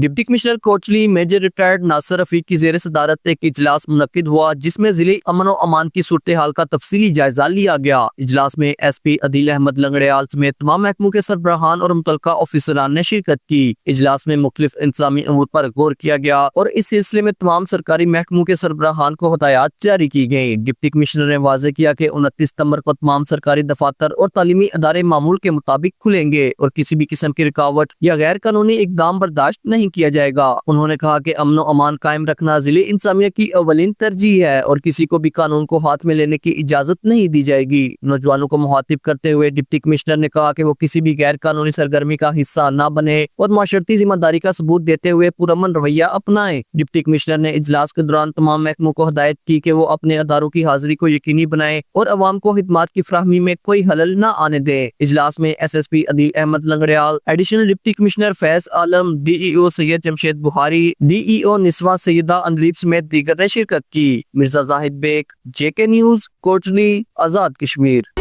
Deputy commissioner کوچلی major retired ناصر رفیق کی زیر صدارت ایک اجلاس منعقد ہوا جس میں ضلعی امن و امان کی صورتحال کا تفصیلی جائزہ لیا گیا۔ اجلاس میں ایس پی عدیل احمد لنگڑیال سمیت تمام محکموں کے سربراہان اور متعلقہ آفیسران نے شرکت کی۔ اجلاس میں مختلف انتظامی امور پر غور کیا گیا اور اس سلسلے میں تمام سرکاری محکموں کے سربراہان کو ہدایات جاری کی گئیں۔ ڈپٹی کمشنر نے واضح کیا کہ 29 ستمبر کو تمام سرکاری دفاتر اور تعلیمی ادارے معمول کے مطابق کھلیں گے اور کسی بھی قسم کی رکاوٹ یا غیر قانونی اقدام برداشت نہیں کیا جائے گا۔ انہوں نے کہا کہ امن و امان قائم رکھنا ضلع انتظامیہ کی اولین ترجیح ہے اور کسی کو بھی قانون کو ہاتھ میں لینے کی اجازت نہیں دی جائے گی۔ نوجوانوں کو مخاطب کرتے ہوئے ڈپٹی کمشنر نے کہا کہ وہ کسی بھی غیر قانونی سرگرمی کا حصہ نہ بنے اور معاشرتی ذمہ داری کا ثبوت دیتے ہوئے پرامن رویہ اپنائیں۔ ڈپٹی کمشنر نے اجلاس کے دوران تمام محکموں کو ہدایت کی کہ وہ اپنے اداروں کی حاضری کو یقینی بنائیں اور عوام کو خدمات کی فراہمی میں کوئی خلل نہ آنے دیں۔ اجلاس میں S S P Adeel Ahmed Langrial, additional deputy commissioner Faiz Alam, D E O Syed Jamshed Bukhari, D E O نسواں سیدہ اندلیب سمیت دیگر نے شرکت کی۔ مرزا زاہد بیگ، جے کے نیوز، کوٹلی، آزاد کشمیر۔